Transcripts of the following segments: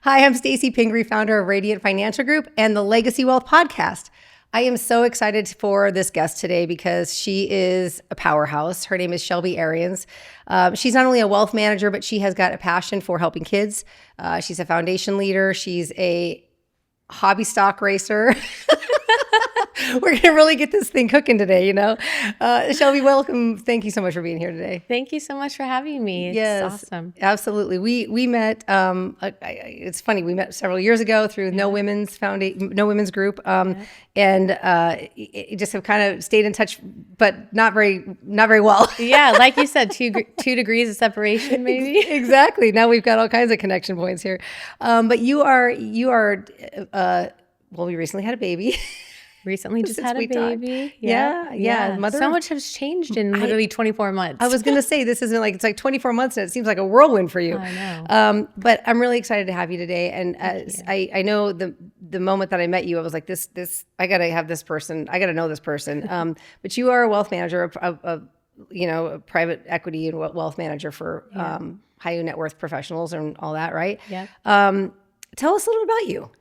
Hi, I'm Stacy Pingree, founder of Radiant Financial Group and the Legacy Wealth Podcast. I am so excited for this guest today because she is a powerhouse. Her name is Shelby Arians. She's not only a wealth manager, but she has got a passion for helping kids. She's a foundation leader. She's a hobby stock racer. We're going to really get this thing cooking today, Shelby, welcome. Thank you so much for being here today. Thank you so much for having me. It's awesome. Absolutely. We met, it's funny, we met several years ago through No Women's Group. And it just have kind of stayed in touch, but not very well. Yeah. Like you said, two degrees of separation, maybe. Exactly. Now we've got all kinds of connection points here. But you are, we recently had a baby. Recently just had a baby. Yeah. So much has changed in literally 24 months. I was going to say, this isn't it's like 24 months and it seems like a whirlwind for you. I know. But I'm really excited to have you today. And I know the moment that I met you, I was like, this, I got to have this person. I got to know this person. But you are a wealth manager, a private equity and wealth manager for high net worth professionals and all that, right? Yeah. Tell us a little about you.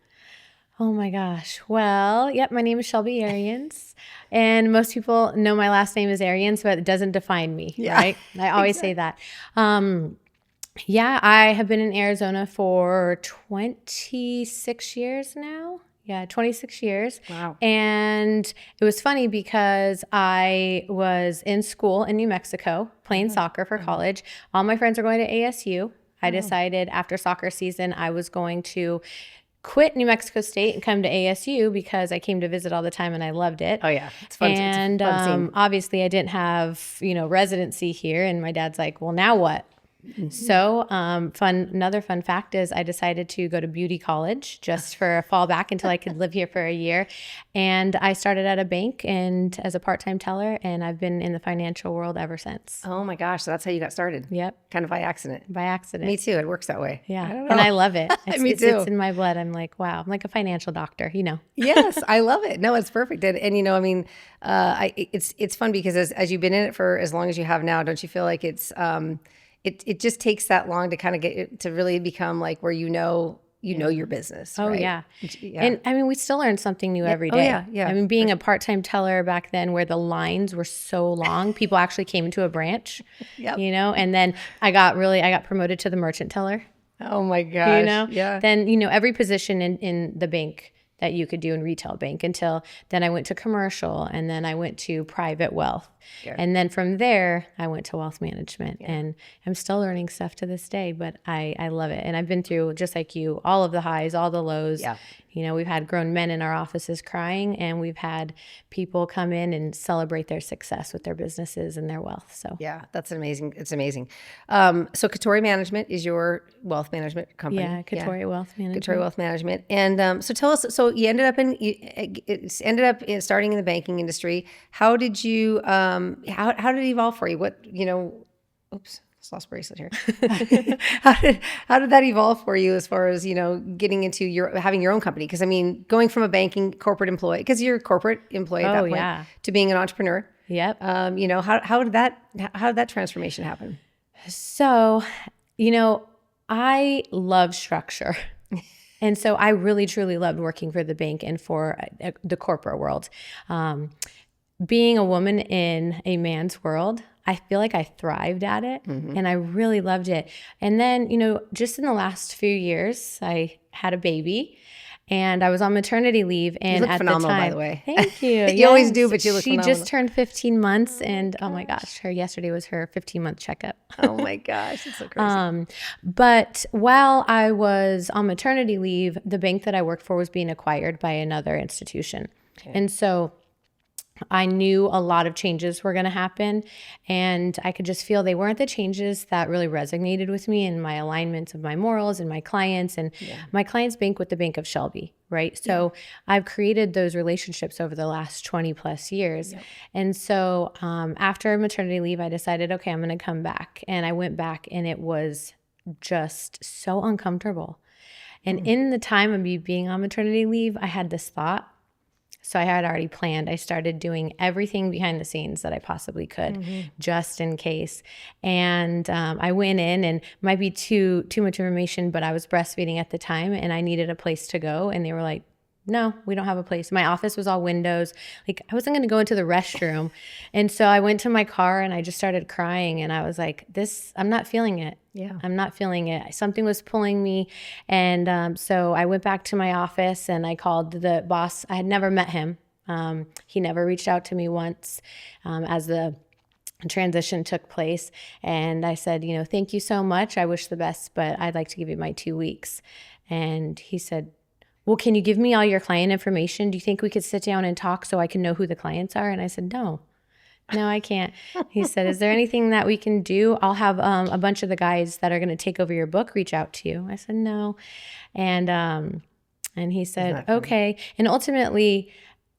Oh my gosh. Well, my name is Shelby Arians, and most people know my last name is Arians, but it doesn't define me, right? I always say that. I have been in Arizona for 26 years now. Yeah, 26 years. Wow. And it was funny because I was in school in New Mexico playing soccer for college. All my friends are going to ASU. I decided after soccer season I was going to quit New Mexico State and come to ASU because I came to visit all the time and I loved it. Oh yeah, it's fun. And it's fun obviously I didn't have, residency here. And my dad's like, well, now what? Mm-hmm. So another fun fact is I decided to go to beauty college just for a fallback until I could live here for a year. And I started at a bank and as a part-time teller, and I've been in the financial world ever since. Oh my gosh, so that's how you got started. Yep. Kind of by accident. By accident. Me too. It works that way. Yeah. I don't know. And I love it. Me too. It's in my blood. I'm like, wow, I'm like a financial doctor, Yes, I love it. No, it's perfect. And it's fun because as you've been in it for as long as you have now, don't you feel like it's it just takes that long to kind of get it to really become like where you know your business. Oh, right? yeah. And we still learn something new every day. Oh, yeah. I mean, being a part-time teller back then where the lines were so long, people actually came into a branch, and then I got promoted to the merchant teller. Oh my gosh. Yeah. Then, every position in the bank that you could do in retail bank until then I went to commercial and then I went to private wealth. Yeah. And then from there I went to wealth management and I'm still learning stuff to this day, but I love it. And I've been through, just like you, all of the highs, all the lows. Yeah. We've had grown men in our offices crying and we've had people come in and celebrate their success with their businesses and their wealth. So yeah, that's amazing. It's amazing. So Katori Management is your wealth management company. Yeah, Katori Wealth Management. Katori Wealth Management. And so tell us, so you ended up starting in the banking industry. How did you, how did it evolve for you? Oops. Lost bracelet here. How did that evolve for you as far as, getting into having your own company? Because going from a banking corporate employee, because you're a corporate employee at that point, to being an entrepreneur. Yep. How did that transformation happen? So, I love structure. And so I really, truly loved working for the bank and for the corporate world. Being a woman in a man's world, I feel like I thrived at it and I really loved it. And then, just in the last few years, I had a baby and I was on maternity leave. And you look at phenomenal, the time, by the way. Thank you. You always do, but you look phenomenal. She just turned 15 months and oh my gosh, yesterday was her 15-month checkup. Oh my gosh, it's so crazy. But while I was on maternity leave, the bank that I worked for was being acquired by another institution. Okay. And so I knew a lot of changes were going to happen and I could just feel they weren't the changes that really resonated with me and my alignments of my morals and my clients and my clients bank with the Bank of Shelby, right? So I've created those relationships over the last 20 plus years. Yep. And so after maternity leave, I decided, okay, I'm going to come back. And I went back and it was just so uncomfortable. And in the time of me being on maternity leave, I had this thought, So I had already planned. I started doing everything behind the scenes that I possibly could, just in case. And I went in, and might be too much information, but I was breastfeeding at the time, and I needed a place to go. And they were like, no, we don't have a place. My office was all windows. Like, I wasn't going to go into the restroom. And so I went to my car and I just started crying. And I was like, I'm not feeling it. Yeah. I'm not feeling it. Something was pulling me. And so I went back to my office and I called the boss. I had never met him. He never reached out to me once as the transition took place. And I said, thank you so much. I wish the best, but I'd like to give you my 2 weeks. And he said, well, can you give me all your client information? Do you think we could sit down and talk so I can know who the clients are? And I said, no, I can't. He said, is there anything that we can do? I'll have a bunch of the guys that are going to take over your book reach out to you. I said, no. And he said, okay. And ultimately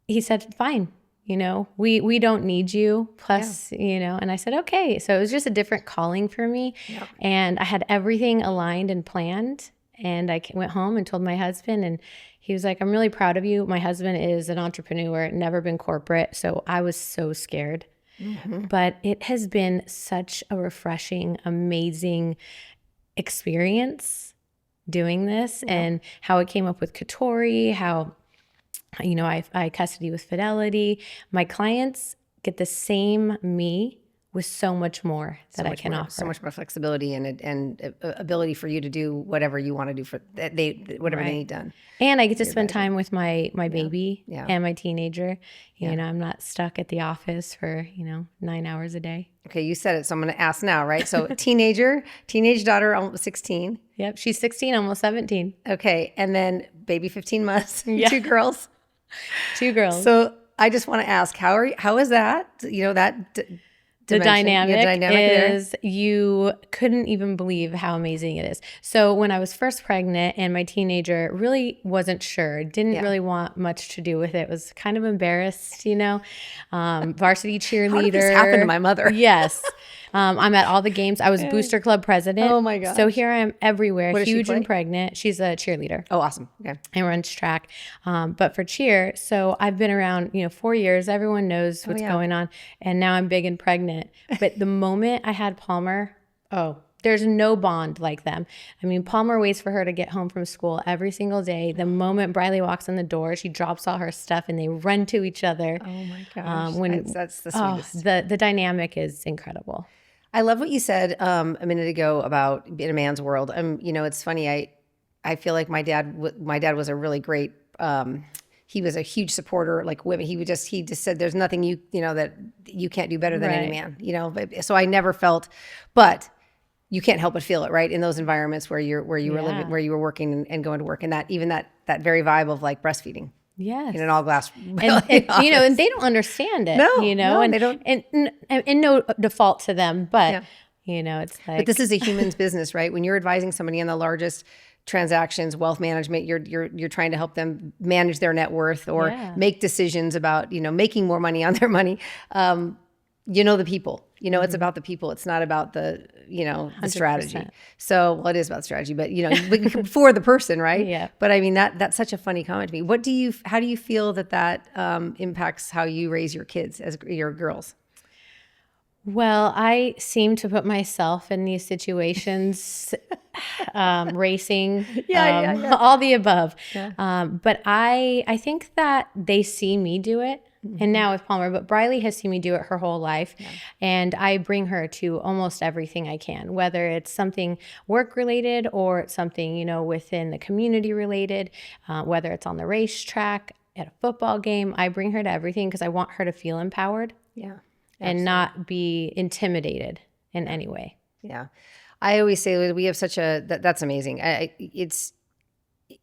he said, fine. We don't need you. Plus, and I said, okay. So it was just a different calling for me. Yeah. And I had everything aligned and planned. And I went home and told my husband, and he was like, I'm really proud of you. My husband is an entrepreneur, never been corporate. So I was so scared. But it has been such a refreshing, amazing experience doing this, and how it came up with Katori, how, I custody with Fidelity. My clients get the same me with so much more that I can offer. So much more flexibility and ability for you to do whatever you want to do for whatever they need done. And I get to spend time with my baby and my teenager. You know, I'm not stuck at the office for, 9 hours a day. Okay, you said it, so I'm going to ask now, right? So teenage daughter, almost 16. Yep, she's 16, almost 17. Okay, and then baby 15 months, 2 girls. 2 girls. So I just want to ask, how is that? The dynamic is there. You couldn't even believe how amazing it is. So when I was first pregnant and my teenager really wasn't sure, didn't really want much to do with it, was kind of embarrassed, varsity cheerleader. How did this happen to my mother? Yes. I'm at all the games. I was Booster Club president. Oh my gosh. So here I am everywhere, What does huge she play? and pregnant. She's a cheerleader. Oh, awesome. Okay. And runs track. But for cheer, so I've been around, 4 years. Everyone knows what's going on. And now I'm big and pregnant. But the moment I had Palmer, there's no bond like them. I mean, Palmer waits for her to get home from school every single day. The moment Briley walks in the door, she drops all her stuff and they run to each other. Oh my gosh. That's the sweetest. The dynamic is incredible. I love what you said a minute ago about in a man's world. It's funny. I feel like my dad was a really great. He was a huge supporter, like women. He just said, "There's nothing that you can't do better than any man." So I never felt, but you can't help but feel it, right? In those environments where you were living, where you were working and going to work, and that very vibe of like breastfeeding. Yes. In an all glass. And they don't understand it. No, and they don't. And no default to them, but it's like. But this is a human's business, right? When you're advising somebody on the largest transactions, wealth management, you're trying to help them manage their net worth or make decisions about, making more money on their money. The people, it's about the people. It's not about the, the strategy. 100%. So it is about strategy, but, for the person, right? Yeah. But I mean, that's such a funny comment to me. How do you feel that impacts how you raise your kids as your girls? Well, I seem to put myself in these situations, racing, all the above. Yeah. But I think that they see me do it. And now with Palmer, but Briley has seen me do it her whole life. Yeah. And I bring her to almost everything I can, whether it's something work related or it's something, within the community related, whether it's on the racetrack, at a football game. I bring her to everything because I want her to feel empowered. Yeah. And not be intimidated in any way. Yeah. I always say we have that's amazing.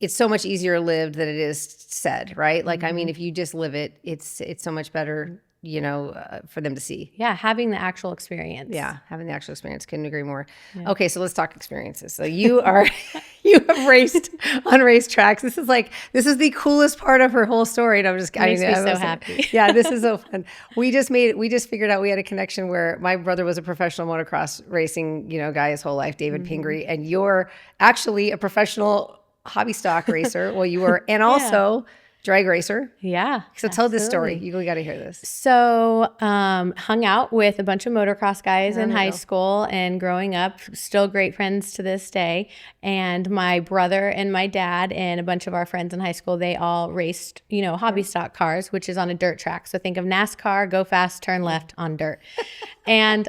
It's so much easier lived than it is said, right? Like, I mean, if you just live it, it's so much better, for them to see. Yeah, having the actual experience. Yeah, having the actual experience. Couldn't agree more. Yeah. Okay, so let's talk experiences. So you have raced on racetracks. This is the coolest part of her whole story. And I'm just, makes me so happy. Yeah, this is so fun. We just figured out we had a connection where my brother was a professional motocross racing, guy his whole life, David Pingree, and you're actually a professional hobby stock racer. Well, you were, and also drag racer. Yeah. So tell this story. absolutely. You got to hear this. So, hung out with a bunch of motocross guys in there high you go. school and growing up, still great friends to this day. And my brother and my dad and a bunch of our friends in high school, they all raced, hobby stock cars, which is on a dirt track. So think of NASCAR, go fast, turn left on dirt. And,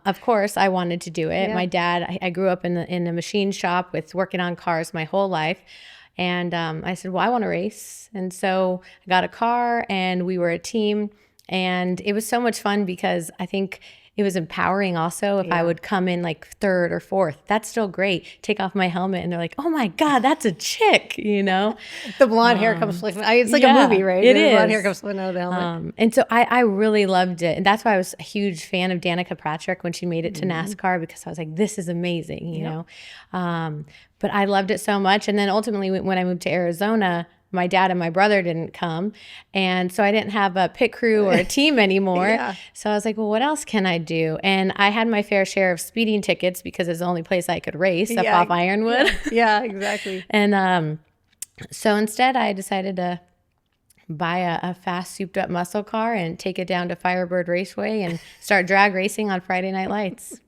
of course I wanted to do it. Yeah. My dad, I grew up in a machine shop with working on cars my whole life. And I said, well, I want to race. And so I got a car and we were a team. And it was so much fun because I think it was empowering also if I would come in like third or fourth. That's still great. Take off my helmet and they're like, oh my God, that's a chick, The blonde hair comes flipping. It's like a movie, right? It The blonde is. hair comes flipping out of the helmet. And so I really loved it. And that's why I was a huge fan of Danica Patrick when she made it to NASCAR, because I was like, this is amazing, you know? But I loved it so much. And then ultimately when I moved to Arizona, my dad and my brother didn't come. And so I didn't have a pit crew or a team anymore. So I was like, well, what else can I do? And I had my fair share of speeding tickets because it's the only place I could race up off Ironwood. Yeah, exactly. And so instead I decided to buy a fast souped up muscle car and take it down to Firebird Raceway and start drag racing on Friday Night Lights.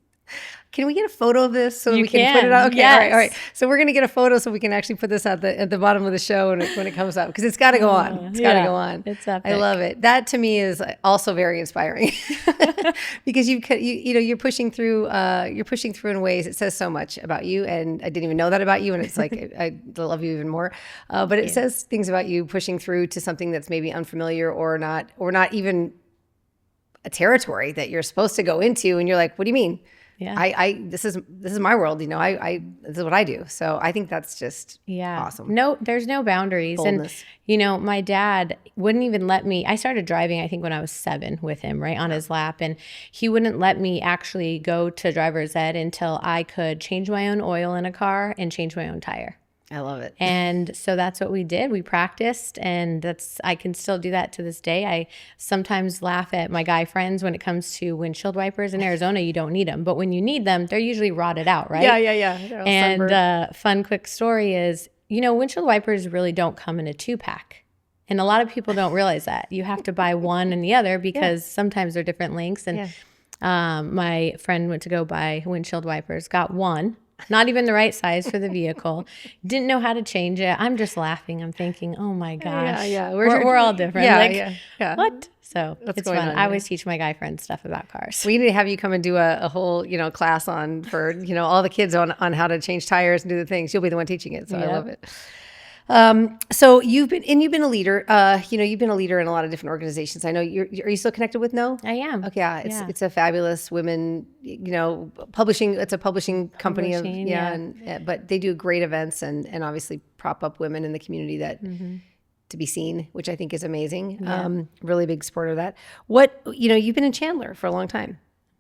Can we get a photo of this so that You we can put it out? Okay, yes. all right. So we're going to get a photo so we can actually put this at the bottom of the show when it comes up, because it's got to go on. It's got to go on. It's epic. I love it. That to me is also very inspiring because you're pushing through in ways. It says so much about you, and I didn't even know that about you, and it's like I love you even more. But it says things about you pushing through to something that's maybe unfamiliar or not even a territory that you're supposed to go into, and you're like, what do you mean? Yeah. This is my world, this is what I do. So I think that's just awesome. No, there's no boundaries. Boldness. And, my dad wouldn't even let me, I started driving, I think when I was 7 with him, right on his lap. And he wouldn't let me actually go to driver's ed until I could change my own oil in a car and change my own tire. I love it. And so that's what we did. We practiced, and I can still do that to this day. I sometimes laugh at my guy friends when it comes to windshield wipers. In Arizona, you don't need them, but when you need them, they're usually rotted out, right? Yeah. And fun quick story is, windshield wipers really don't come in a 2-pack. And a lot of people don't realize that. You have to buy one and the other because sometimes they're different lengths. And my friend went to go buy windshield wipers, got one. Not even the right size for the vehicle. Didn't know how to change it. I'm just laughing. I'm thinking, oh my gosh. We're all different. Yeah. What? So it's fun. I always teach my guy friends stuff about cars. We need to have you come and do a whole, class for all the kids on how to change tires and do the things. You'll be the one teaching it. So I love it. So you've been a leader. You've been a leader in a lot of different organizations. I know are you still connected with No? I am. Okay, it's a fabulous women, publishing. It's a publishing company but they do great events and obviously prop up women in the community that to be seen, which I think is amazing. Yeah. Really big supporter of that. You've been in Chandler for a long time.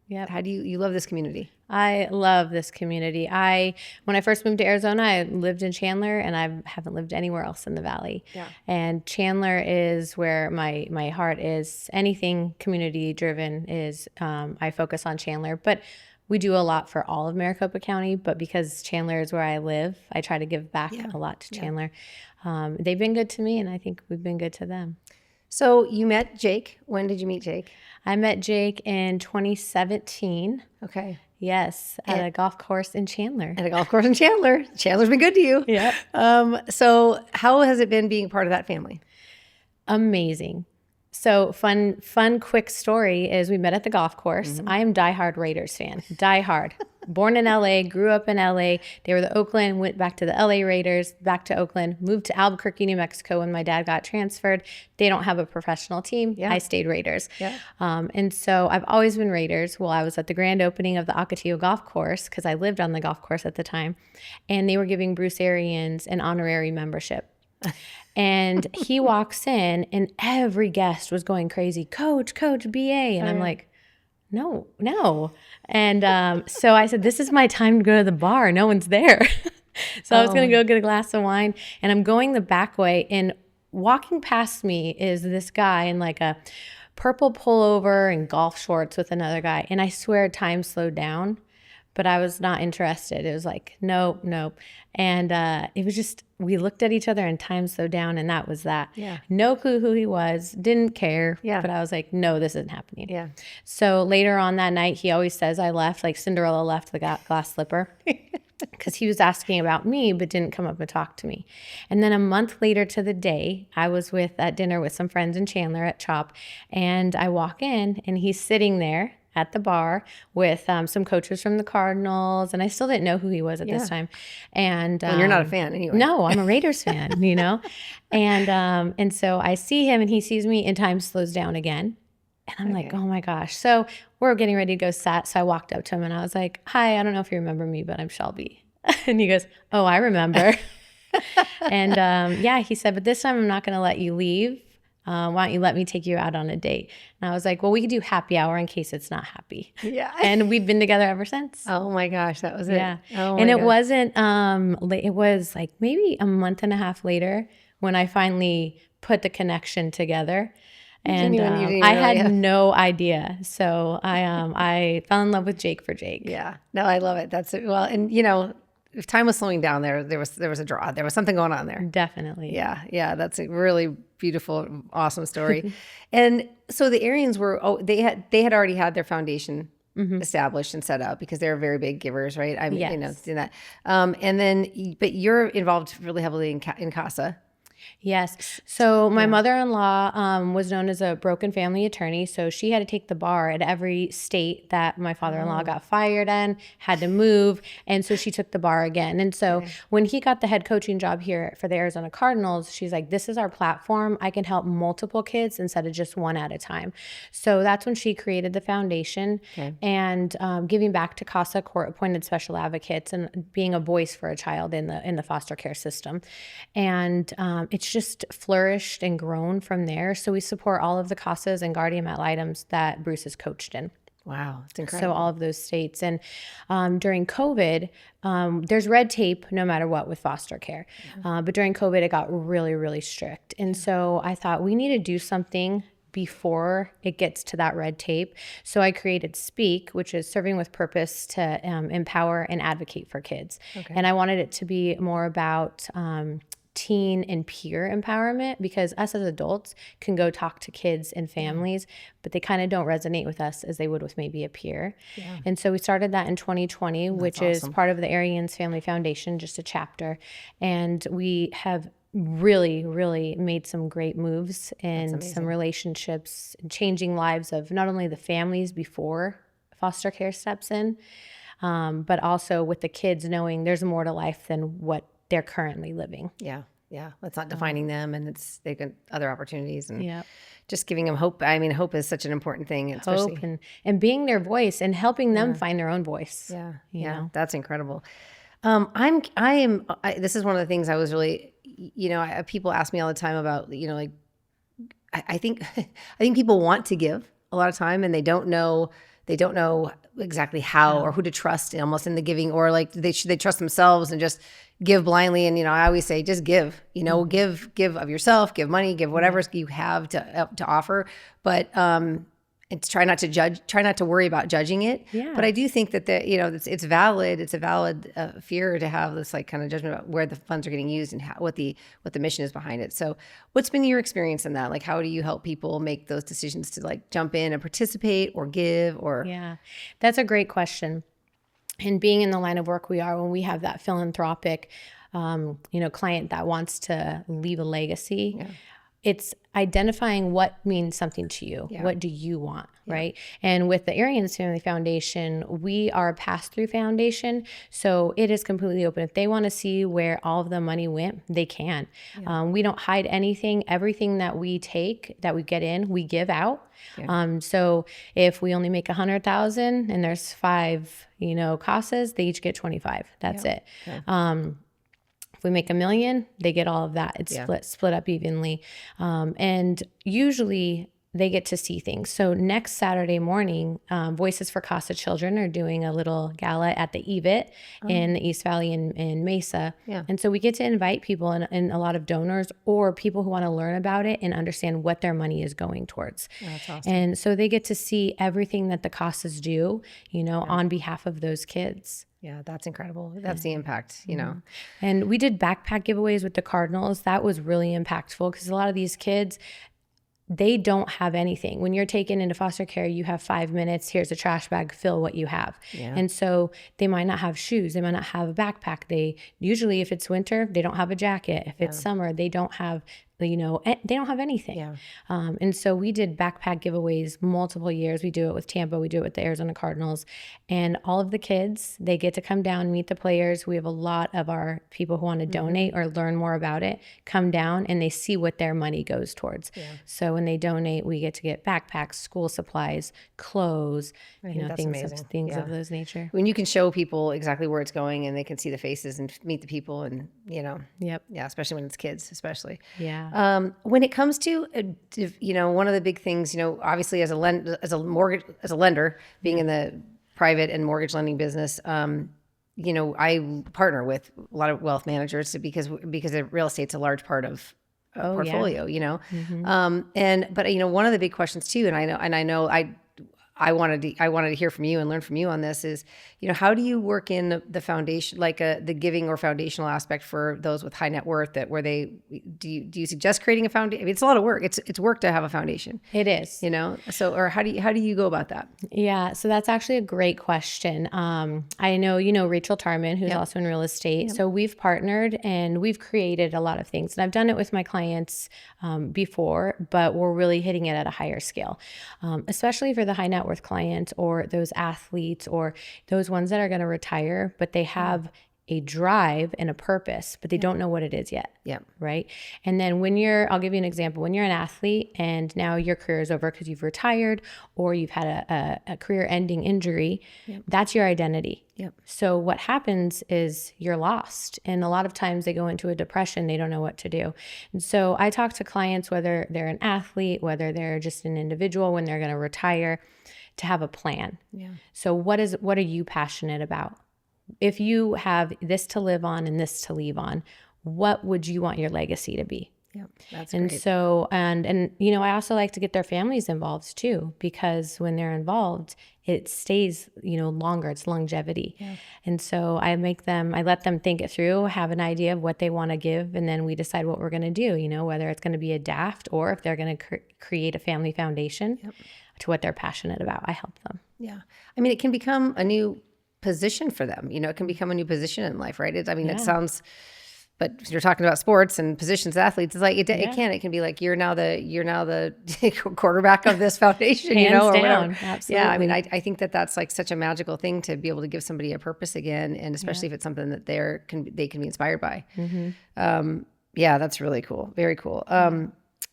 Yeah. How do you love this community? I love this community. When I first moved to Arizona, I lived in Chandler, and I haven't lived anywhere else in the valley. Yeah. And Chandler is where my heart is. Anything community driven is, I focus on Chandler, but we do a lot for all of Maricopa County, but because Chandler is where I live, I try to give back a lot to Chandler. They've been good to me, and I think we've been good to them. So you met Jake. When did you meet Jake? I met Jake in 2017. Okay. Yes, at a golf course in Chandler. Chandler's been good to you. Yeah. So how has it been being part of that family? Amazing. So fun, quick story is we met at the golf course. Mm-hmm. I am diehard Raiders fan, diehard. Born in LA, grew up in LA. They were the Oakland, went back to the LA Raiders, back to Oakland, moved to Albuquerque, New Mexico when my dad got transferred. They don't have a professional team. Yeah. I stayed Raiders. Yeah. And so I've always been Raiders. Well, I was at the grand opening of the Ocotillo golf course because I lived on the golf course at the time. And they were giving Bruce Arians an honorary membership. And he walks in and every guest was going crazy, Coach, BA. And I'm like, no. And so I said, this is my time to go to the bar. No one's there. So I was going to go get a glass of wine, and I'm going the back way, and walking past me is this guy in like a purple pullover and golf shorts with another guy. And I swear time slowed down but I was not interested. It was like, nope. And it was just, we looked at each other and time slowed down, and that was that. Yeah. No clue who he was, didn't care. Yeah. But I was like, no, this isn't happening. Yeah. So later on that night, he always says I left, like Cinderella left the glass slipper. Because he was asking about me, but didn't come up and talk to me. And then a month later to the day, I was at dinner with some friends in Chandler at CHOP, and I walk in, and he's sitting there at the bar with some coaches from the Cardinals, and I still didn't know who he was at this time. And you're not a fan anyway. No, I'm a Raiders fan, And so I see him, and he sees me, and time slows down again. And I'm like, oh my gosh. So we're getting ready to go set. So I walked up to him and I was like, hi, I don't know if you remember me, but I'm Shelby. And he goes, oh, I remember. And he said, but this time I'm not going to let you leave. Why don't you let me take you out on a date? And I was like, well, we could do happy hour in case it's not happy. Yeah. And we've been together ever since. Oh my gosh, that was it. Yeah. Oh and my it gosh. wasn't, it was like maybe a month and a half later when I finally put the connection together. And I had no idea. So I fell in love with Jake for Jake. Yeah. No, I love it. That's it. Well, and if time was slowing down there was a draw. There was something going on there. Definitely. Yeah. Yeah. That's a really beautiful, awesome story. And so the Arians they had already had their foundation established and set up because they're very big givers, right? I mean, doing that. And then, but you're involved really heavily in CASA. Yes. So my mother-in-law was known as a broken family attorney. So she had to take the bar at every state that my father-in-law got fired in, had to move. And so she took the bar again. And so when he got the head coaching job here for the Arizona Cardinals, she's like, this is our platform. I can help multiple kids instead of just one at a time. So that's when she created the foundation and giving back to CASA, court-appointed special advocates, and being a voice for a child in the foster care system. And it's just flourished and grown from there. So we support all of the CASAs and guardian ad litems that Bruce has coached in. Wow, it's incredible. So all of those states. And during COVID, there's red tape no matter what with foster care. But during COVID, it got really, really strict. And so I thought we need to do something before it gets to that red tape. So I created Speak, which is serving with purpose to empower and advocate for kids. And I wanted it to be more about teen and peer empowerment, because us as adults can go talk to kids and families, but they kind of don't resonate with us as they would with maybe a peer. And so we started that in 2020, which is part of the Arians Family Foundation, just a chapter. And we have really, really made some great moves and some relationships, and changing lives of not only the families before foster care steps in, but also with the kids knowing there's more to life than what they're currently living. Yeah. That's not defining them, and they've got other opportunities, and just giving them hope. I mean, hope is such an important thing, especially hope and being their voice and helping them find their own voice. You know? That's incredible. This is one of the things I was really, people ask me all the time about, like, I think people want to give a lot of time, and they don't know exactly how or who to trust almost in the giving, or like they trust themselves and just give blindly. And, I always say, just give, give of yourself, give money, give whatever you have to offer. But, it's try not to worry about judging it. But I do think that it's valid. It's a valid fear to have this like kind of judgment about where the funds are getting used and what the mission is behind it. So what's been your experience in that? Like, how do you help people make those decisions to like jump in and participate or give or? Yeah, that's a great question. And being in the line of work we are, when we have that philanthropic, client that wants to leave a legacy, it's identifying what means something to you. What do you want, right? And with the Arians Family Foundation, we are a pass-through foundation, so it is completely open. If they want to see where all of the money went, they can. We don't hide anything. Everything that we take, that we get in, we give out. So if we only make 100,000 and there's 5, CASAs, they each get 25. That's it. If we make $1 million, they get all of that. It's split up evenly. And usually they get to see things. So next Saturday morning, Voices for CASA Children are doing a little gala at the EVIT in the East Valley in Mesa. Yeah. And so we get to invite people and a lot of donors or people who want to learn about it and understand what their money is going towards. That's awesome. And so they get to see everything that the CASAs do, on behalf of those kids. Yeah, that's incredible. That's the impact, And we did backpack giveaways with the Cardinals. That was really impactful because a lot of these kids, they don't have anything. When you're taken into foster care, you have 5 minutes. Here's a trash bag, fill what you have. Yeah. And so they might not have shoes. They might not have a backpack. They usually, if it's winter, they don't have a jacket. If it's summer, they don't have, they don't have anything. Yeah. And so we did backpack giveaways multiple years. We do it with Tampa. We do it with the Arizona Cardinals. And all of the kids, they get to come down, meet the players. We have a lot of our people who want to donate or learn more about it, come down and they see what their money goes towards. Yeah. So when they donate, we get to get backpacks, school supplies, clothes, things of those nature. When you can show people exactly where it's going and they can see the faces and meet the people and, Yep. Yeah, especially when it's kids, especially. Yeah. When it comes to, one of the big things, obviously as a lender, being in the private and mortgage lending business, I partner with a lot of wealth managers because real estate's a large part of a portfolio, but one of the big questions too, and I know I wanted to hear from you and learn from you on this is, how do you work in the foundation, like the giving or foundational aspect for those with high net worth do you suggest creating a foundation? I mean, it's a lot of work. It's work to have a foundation. It is. So, or how do you go about that? Yeah. So that's actually a great question. I know, Rachel Tarman, who's also in real estate. Yep. So we've partnered and we've created a lot of things, and I've done it with my clients before, but we're really hitting it at a higher scale, especially for the high net worth client or those athletes or those ones that are going to retire, but they have a drive and a purpose, but they don't know what it is yet. Yeah. Right. And then I'll give you an example. When you're an athlete and now your career is over because you've retired or you've had a career ending injury, that's your identity. Yep. So what happens is you're lost. And a lot of times they go into a depression. They don't know what to do. And so I talk to clients, whether they're an athlete, whether they're just an individual, when they're going to retire, to have a plan. Yeah. So what are you passionate about? If you have this to live on and this to leave on, what would you want your legacy to be? Yeah, that's and great. So, and I also like to get their families involved too, because when they're involved, it stays, longer, it's longevity. Yeah. And so I let them think it through, have an idea of what they want to give. And then we decide what we're going to do, whether it's going to be a DAFT or if they're going to create a family foundation to what they're passionate about. I help them. Yeah. I mean, it can become a new position for them. It can become a new position in life, right? It sounds, but you're talking about sports and positions, athletes. It's like it can be like you're now the quarterback of this foundation, Hands or down. whatever. Absolutely. Yeah, I mean, I think that's like such a magical thing to be able to give somebody a purpose again, and especially if it's something that they can be inspired by. Mm-hmm. Yeah, that's really cool. Very cool.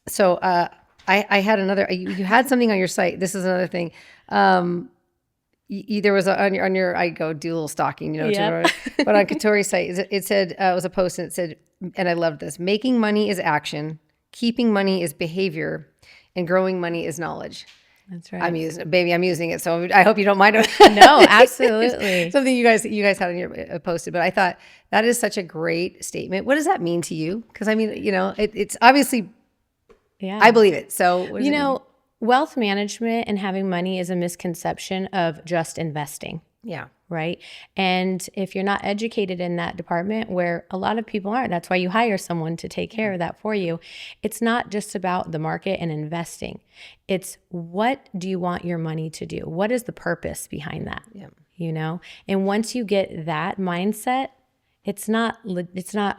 So I had another. You had something on your site. This is another thing. There was on your I go do a little stalking, but on Katori's site, it said, it was a post and it said, and I loved this: making money is action, keeping money is behavior, and growing money is knowledge. That's right. I'm using it. So I hope you don't mind. No, absolutely. Something you guys had on your posted, but I thought that is such a great statement. What does that mean to you? Because I mean, it's obviously, I believe it. So what does it mean? Wealth management and having money is a misconception of just investing. Yeah. Right. And if you're not educated in that department, where a lot of people aren't, that's why you hire someone to take care of that for you. It's not just about the market and investing. It's what do you want your money to do? What is the purpose behind that? Yeah. And once you get that mindset, it's not,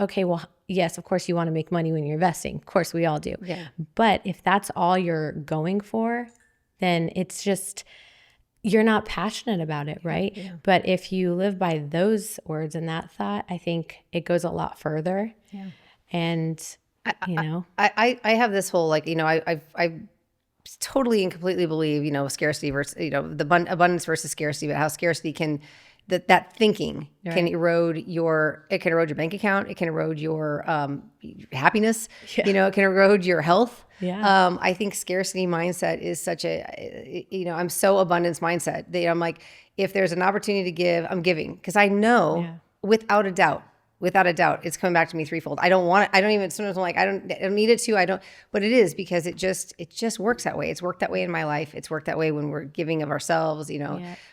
okay, well, yes, of course you want to make money when you're investing. Of course we all do. Yeah. But if that's all you're going for, then it's just, you're not passionate about it, right? Yeah. But if you live by those words and that thought, I think it goes a lot further. Yeah. And, I have this whole, I totally and completely believe, scarcity versus, the abundance versus scarcity, but how scarcity can that thinking can erode your bank account. It can erode your happiness. Yeah. It can erode your health. Yeah. I think scarcity mindset is such I'm so abundance mindset that I'm like, if there's an opportunity to give, I'm giving, because I know without a doubt, it's coming back to me threefold. I don't want it. I don't even, sometimes I'm like, I don't need it to, but it is, because it just works that way. It's worked that way in my life. It's worked that way when we're giving of ourselves,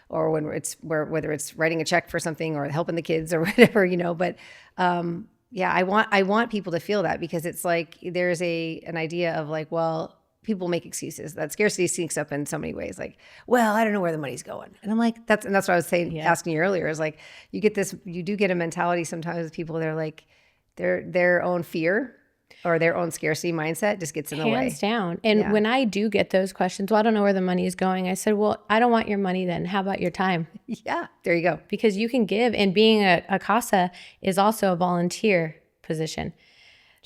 or when whether it's writing a check for something or helping the kids or whatever, but, I want people to feel that, because it's like, there's an idea of like, well, people make excuses. That scarcity sneaks up in so many ways. Like, well, I don't know where the money's going. And I'm like, that's what I was saying, asking you earlier, is like, you do get a mentality sometimes with people. They're like, their own fear or their own scarcity mindset just gets in the way. Hands down. And when I do get those questions, well, I don't know where the money is going. I said, well, I don't want your money then. How about your time? Yeah, there you go. Because you can give, and being a CASA is also a volunteer position.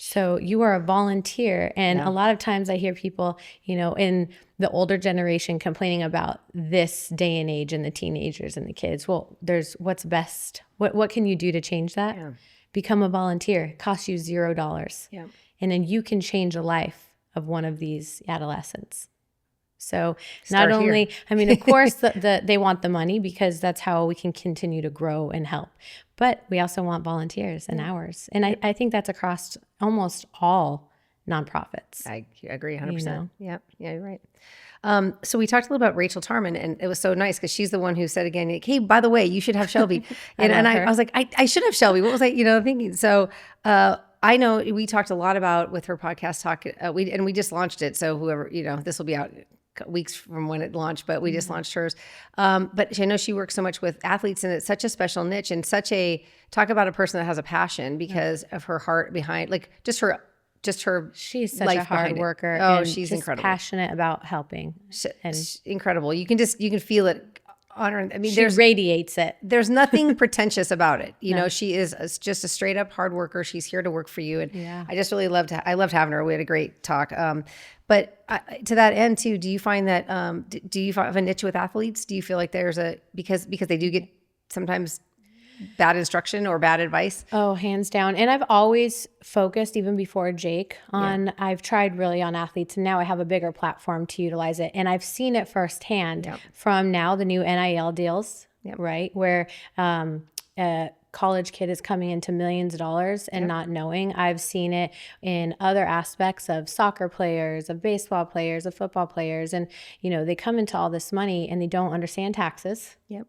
So you are a volunteer. And a lot of times I hear people, in the older generation complaining about this day and age and the teenagers and the kids. Well, there's what's best. What can you do to change that? Yeah. Become a volunteer. It costs you $0. Yeah. And then you can change the life of one of these adolescents. So not only, of course, they want the money, because that's how we can continue to grow and help. But we also want volunteers and hours. And I think that's across almost all nonprofits. I agree 100%. Yeah, you're right. So we talked a little about Rachel Tarman, and it was so nice because she's the one who said again, like, hey, by the way, you should have Shelby. I was like, I should have Shelby. What was I, thinking? So I know we talked a lot about with her podcast talk, we just launched it. So whoever, this will be out weeks from when it launched, but we just launched hers. But I know she works so much with athletes, and it's such a special niche, and talk about a person that has a passion because of her heart behind, like just her she's such a hard worker. Oh, and she's just incredible. Passionate about helping. And incredible. You can feel it on her. She radiates it. There's nothing pretentious about it. She is just a straight up hard worker. She's here to work for you. And I just really loved having her. We had a great talk. But to that end too, do you find that, do you have a niche with athletes? Do you feel like there's because they do get sometimes bad instruction or bad advice? Oh, hands down. And I've always focused, even before Jake, I've tried really on athletes, and now I have a bigger platform to utilize it. And I've seen it firsthand from now the new NIL deals, right? Where a college kid is coming into millions of dollars and not knowing. I've seen it in other aspects of soccer players, of baseball players, of football players. And, they come into all this money and they don't understand taxes. Yep.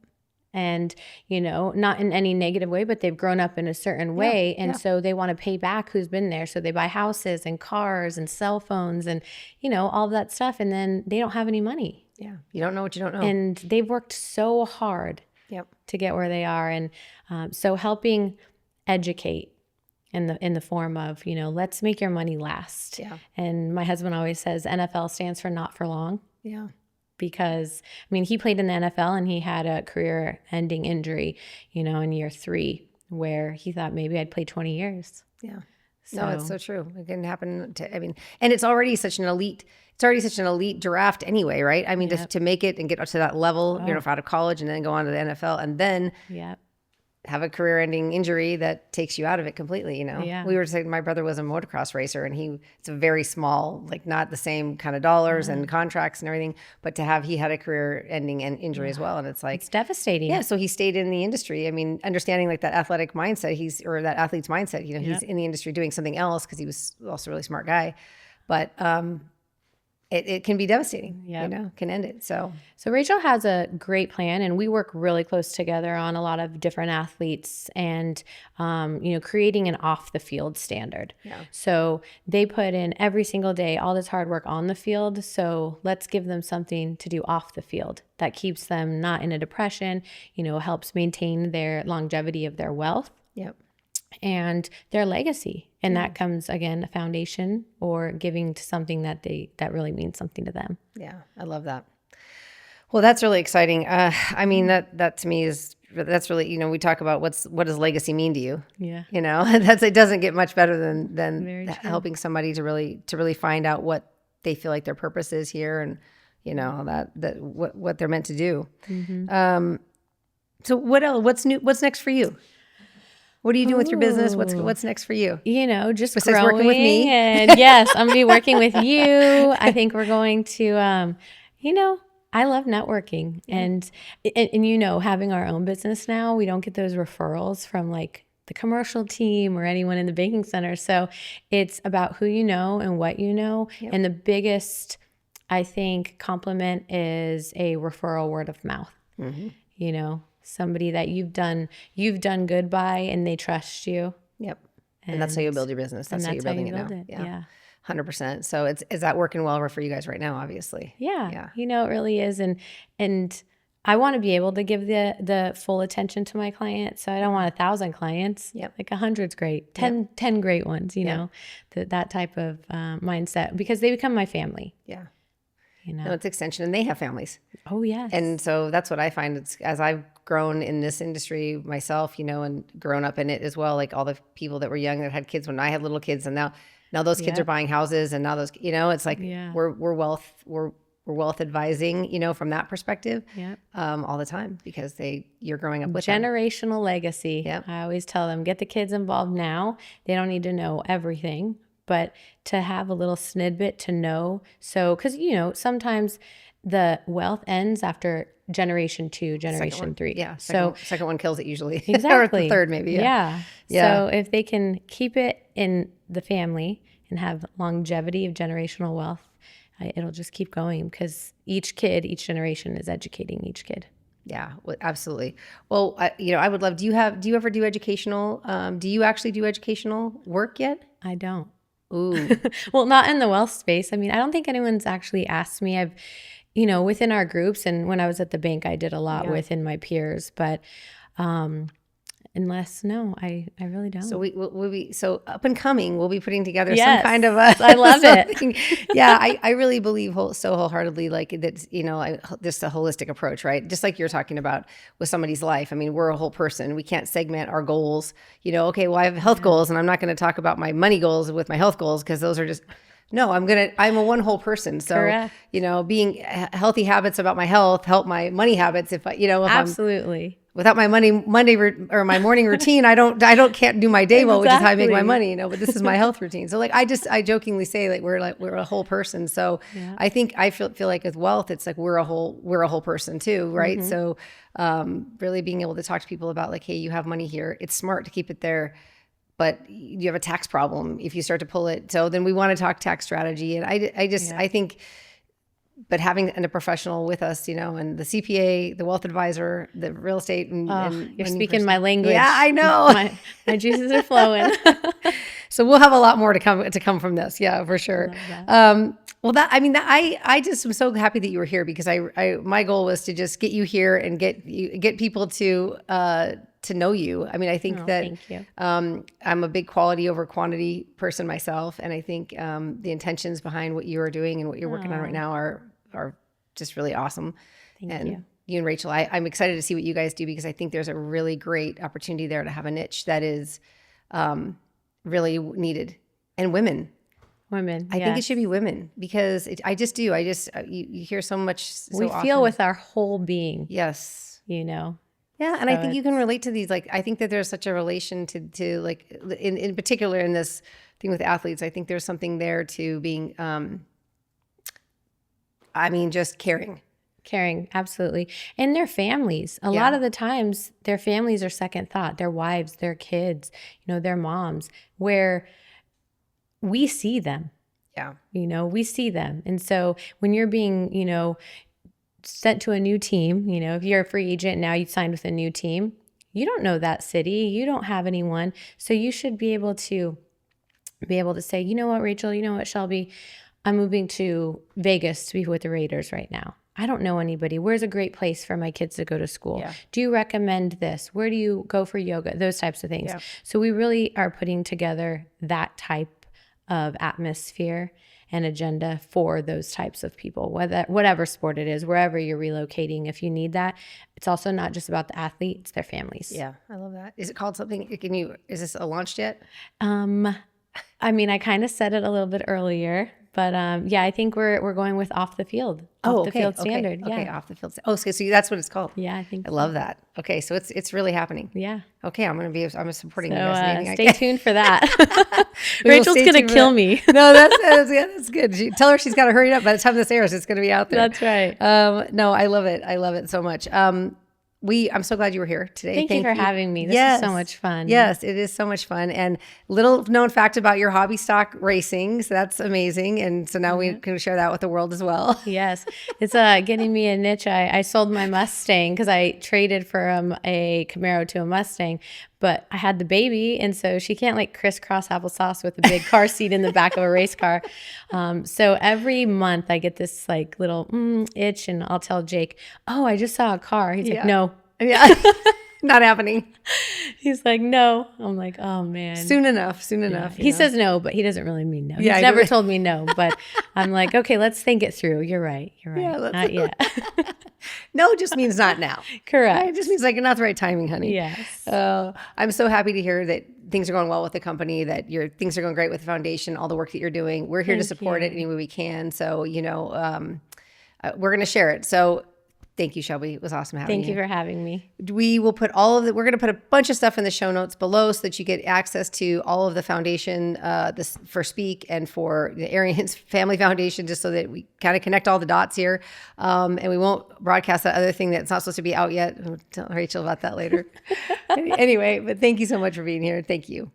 And, not in any negative way, but they've grown up in a certain way. And so they want to pay back who's been there. So they buy houses and cars and cell phones and, all of that stuff. And then they don't have any money. Yeah. You don't know what you don't know. And they've worked so hard to get where they are. And so helping educate in the form of, let's make your money last. Yeah. And my husband always says NFL stands for not for long. Yeah. Because, he played in the NFL and he had a career-ending injury, in year 3, where he thought maybe I'd play 20 years. Yeah. No, it's so true. It can happen and it's already such an elite draft anyway, right? Just to make it and get up to that level, out of college and then go on to the NFL and then have a career-ending injury that takes you out of it completely, Yeah. We were saying my brother was a motocross racer, and it's a very small, like not the same kind of dollars and contracts and everything, but he had a career-ending injury as well, and it's like... It's devastating. Yeah, so he stayed in the industry. Understanding like that athletic mindset, or that athlete's mindset, he's in the industry doing something else because he was also a really smart guy, but... It can be devastating, can end it. So Rachel has a great plan, and we work really close together on a lot of different athletes and, creating an off the field standard. Yeah. So they put in every single day, all this hard work on the field. So let's give them something to do off the field that keeps them not in a depression, helps maintain their longevity of their wealth. Yep. And their legacy. And that comes, again, a foundation or giving to something that really means something to them. Yeah, I love that. Well, that's really exciting. That to me that's really, we talk about what does legacy mean to you? Yeah. It doesn't get much better than helping somebody to really find out what they feel like their purpose is here and, that what they're meant to do. Mm-hmm. So what else? What's new? What's next for you? What are you doing with your business? What's next for you? Just besides growing working with me? And yes, I'm gonna be working with you. I think we're going to, I love networking and having our own business now, we don't get those referrals from like the commercial team or anyone in the banking center. So it's about who you know and what you know. Yep. And the biggest, I think, compliment is a referral word of mouth. Somebody that you've done good by and they trust you. Yep. And that's how you build your business. That's how you're building it now. Yeah. 100%. So is that working well for you guys right now, obviously? Yeah. It really is. And I want to be able to give the full attention to my clients. So I don't want 1,000 clients. Yep. Like 100's great. 10 great ones, know, that type of mindset, because they become my family. Yeah. No, it's extension, and they have families. Oh, yes. And so that's what I find. It's as I've grown in this industry myself, and grown up in it as well, like all the people that were young that had kids when I had little kids, and now those kids are buying houses, and now those, it's like we're wealth advising, from that perspective, all the time, because you're growing up with generational legacy. Yep. I always tell them, get the kids involved now. They don't need to know everything, but to have a little snippet to know. So, because, sometimes the wealth ends after generation 2, generation 3. Yeah. So second one kills it usually. Exactly. Or the third maybe. Yeah. So if they can keep it in the family and have longevity of generational wealth, it'll just keep going, because each generation is educating each kid. Yeah, absolutely. Well, I would love, do you ever do educational, do you actually do educational work yet? I don't. Ooh. Well, not in the wealth space. I mean, I don't think anyone's actually asked me. I've, within our groups, and when I was at the bank, I did a lot within my peers, but I really don't. So we'll be, so up and coming, we'll be putting together some kind of I love it. Yeah, I really believe so wholeheartedly, like that's, just a holistic approach, right? Just like you're talking about with somebody's life. I mean, we're a whole person. We can't segment our goals. Okay, well, I have health goals, and I'm not going to talk about my money goals with my health goals, because those are just, no, I'm a one whole person. So, correct. Being healthy habits about my health help my money habits. If absolutely. Without my or my morning routine, can't do my day well, which is how I make my money, but this is my health routine. So like, I jokingly say like we're a whole person. So I think I feel like with wealth, it's like we're a whole person too. Right. Mm-hmm. So, really being able to talk to people about like, hey, you have money here. It's smart to keep it there, but you have a tax problem if you start to pull it. So then we want to talk tax strategy. And I think, but having a professional with us, and the CPA, the wealth advisor, the real estate, and you're speaking my language. Yeah, I know. My juices are flowing. So we'll have a lot more to come from this. Yeah, for sure. I just am so happy that you were here, because my goal was to just get you here and get people to know you. I mean, I think that thank you. I'm a big quality over quantity person myself, and I think the intentions behind what you are doing and what you're working on right now are just really awesome. Thank you. You and Rachel, I'm excited to see what you guys do, because I think there's a really great opportunity there to have a niche that is really needed. And women. I think it should be women, because you hear so much. We feel with our whole being. Yes. Yeah. And so I think you can relate to these. Like, I think that there's such a relation to like, in particular in this thing with athletes, I think there's something there to being, just caring. Caring, absolutely. And their families. A lot of the times, their families are second thought. Their wives, their kids, their moms, where we see them. Yeah. We see them. And so when you're being, sent to a new team, if you're a free agent now, you signed with a new team, you don't know that city, you don't have anyone. So you should be able to say, you know what, Rachel, you know what, Shelby, I'm moving to Vegas to be with the Raiders right now. I don't know anybody. Where's a great place for my kids to go to school? Yeah. Do you recommend this? Where do you go for yoga? Those types of things. Yeah. So we really are putting together that type of atmosphere and agenda for those types of people, whatever sport it is, wherever you're relocating. If you need that, it's also not just about the athlete, it's their families. Yeah, I love that. Is it called something? Is this launched yet? I kind of said it a little bit earlier. But yeah, I think we're going with off the field. Off the field standard. Okay, Yeah. off the field. Oh, so that's what it's called. Yeah, I think I love that. Okay, so it's really happening. Yeah. Okay, I'm supporting So you guys. Anything I stay can. tuned for that. We will Rachel's stay going to tuned for kill that. me. No, that's good. Tell her she's got to hurry up. By the time this airs, it's going to be out there. That's right. No, I love it. I love it so much. I'm so glad you were here today. Thank you for having me. This is so much fun. Yes, it is so much fun. And little known fact about your hobby stock racing. So that's amazing. And so now we can share that with the world as well. Yes. It's getting me a niche. I sold my Mustang because I traded from a Camaro to a Mustang, but I had the baby. And so she can't like crisscross applesauce with a big car seat in the back of a race car. So every month I get this like little itch, and I'll tell Jake, oh, I just saw a car. He's like, no. Yeah. Not happening. He's like, no. I'm like, oh man. Soon enough. He says no, but he doesn't really mean no. Yeah, He's never told me no, but I'm like, okay, let's think it through. You're right. Yeah, Not yet. No just means not now. Correct. Right? It just means like not the right timing, honey. Yes. I'm so happy to hear that things are going well with the company, that things are going great with the foundation, all the work that you're doing. We're here to support it any way we can. So, we're going to share it. So thank you, Shelby. It was awesome having you. Thank you for having me. We will put we're going to put a bunch of stuff in the show notes below so that you get access to all of the foundation, this for Speak and for the Arians Family Foundation, just so that we kind of connect all the dots here. And we won't broadcast that other thing that's not supposed to be out yet. I'll tell Rachel about that later. Anyway, but thank you so much for being here. Thank you.